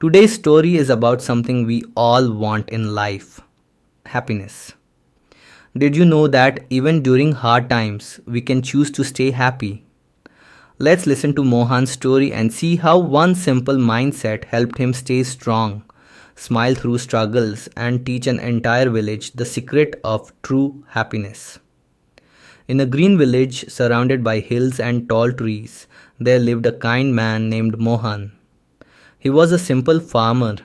Today's story is about something we all want in life: happiness. Did you know that even during hard times, we can choose to stay happy? Let's listen to Mohan's story and see how one simple mindset helped him stay strong, smile through struggles, and teach an entire village the secret of true happiness. In a green village surrounded by hills and tall trees, there lived a kind man named Mohan. He was a simple farmer.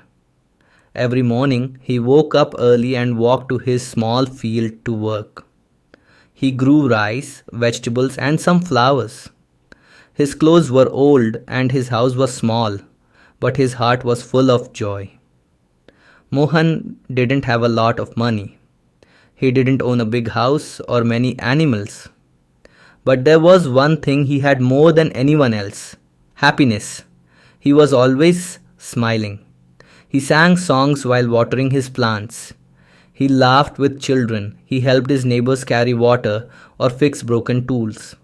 Every morning, he woke up early and walked to his small field to work. He grew rice, vegetables, and some flowers. His clothes were old and his house was small, but his heart was full of joy. Mohan didn't have a lot of money. He didn't own a big house or many animals. But there was one thing he had more than anyone else: happiness. He was always smiling. He sang songs while watering his plants. He laughed with children. He helped his neighbors carry water or fix broken tools.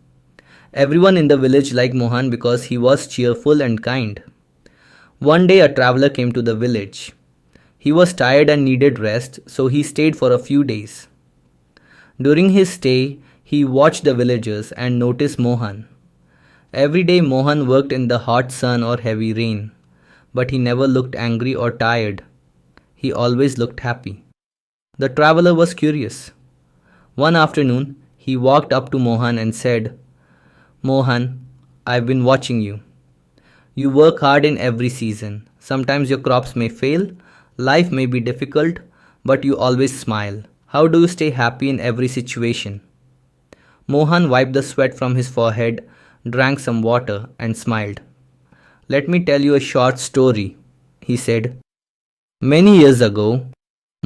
Everyone in the village liked Mohan because he was cheerful and kind. One day, a traveler came to the village. He was tired and needed rest, so he stayed for a few days. During his stay, he watched the villagers and noticed Mohan. Every day, Mohan worked in the hot sun or heavy rain, but he never looked angry or tired. He always looked happy. The traveler was curious. One afternoon, he walked up to Mohan and said, "Mohan, I've been watching you. You work hard in every season. Sometimes your crops may fail, life may be difficult, but you always smile. How do you stay happy in every situation?" Mohan wiped the sweat from his forehead, drank some water, and smiled. "Let me tell you a short story," he said. "Many years ago,"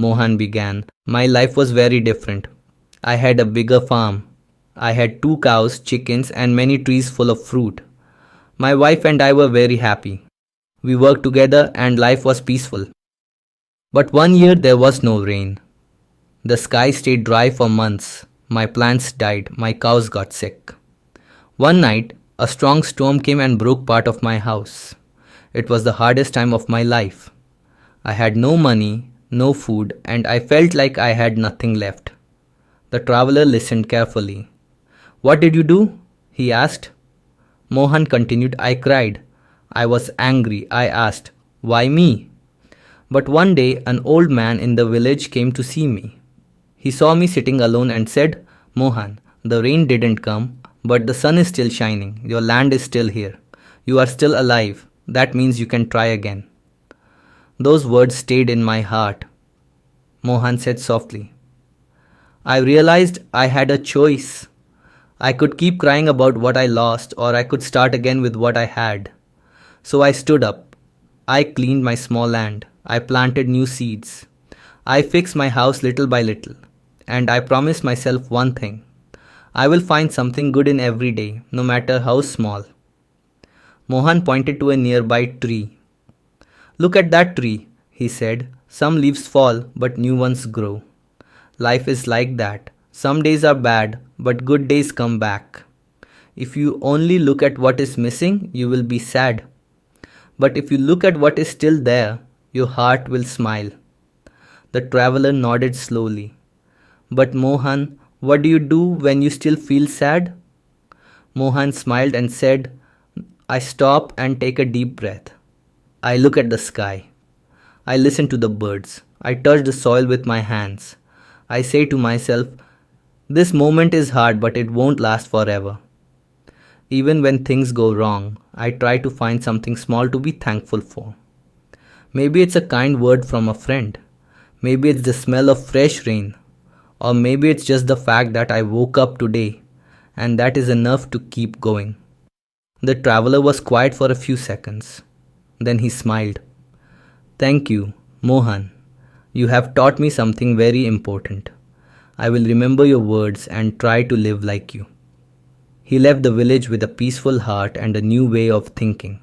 Mohan began, "my life was very different. I had a bigger farm. I had 2 cows, chickens, and many trees full of fruit. My wife and I were very happy. We worked together and life was peaceful. But one year there was no rain. The sky stayed dry for months. My plants died. My cows got sick. One night, a strong storm came and broke part of my house. It was the hardest time of my life. I had no money, no food, and I felt like I had nothing left." The traveler listened carefully. "What did you do?" he asked. Mohan continued, "I cried. I was angry. I asked, 'Why me?' But one day, an old man in the village came to see me. He saw me sitting alone and said, 'Mohan, the rain didn't come, but the sun is still shining. Your land is still here. You are still alive. That means you can try again.'" Those words stayed in my heart. Mohan said softly. "I realized I had a choice. I could keep crying about what I lost, or I could start again with what I had. So I stood up. I cleaned my small land. I planted new seeds. I fixed my house little by little. And I promised myself one thing: I will find something good in every day, no matter how small." Mohan pointed to a nearby tree. "Look at that tree," he said. "Some leaves fall, but new ones grow. Life is like that. Some days are bad, but good days come back. If you only look at what is missing, you will be sad. But if you look at what is still there, your heart will smile." The traveler nodded slowly. "But Mohan, what do you do when you still feel sad?" Mohan smiled and said, "I stop and take a deep breath. I look at the sky. I listen to the birds. I touch the soil with my hands. I say to myself, this moment is hard, but it won't last forever. Even when things go wrong, I try to find something small to be thankful for. Maybe it's a kind word from a friend. Maybe it's the smell of fresh rain. Or maybe it's just the fact that I woke up today, and that is enough to keep going." The traveler was quiet for a few seconds. Then he smiled. "Thank you, Mohan. You have taught me something very important. I will remember your words and try to live like you." He left the village with a peaceful heart and a new way of thinking.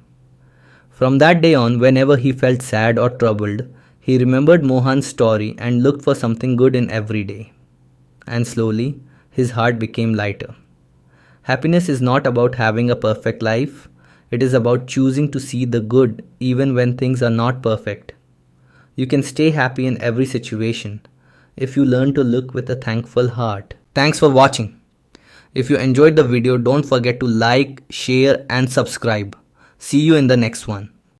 From that day on, whenever he felt sad or troubled, he remembered Mohan's story and looked for something good in every day. And slowly, his heart became lighter. Happiness is not about having a perfect life. It is about choosing to see the good even when things are not perfect. You can stay happy in every situation if you learn to look with a thankful heart. Thanks for watching. If you enjoyed the video, don't forget to like, share and subscribe. See you in the next one.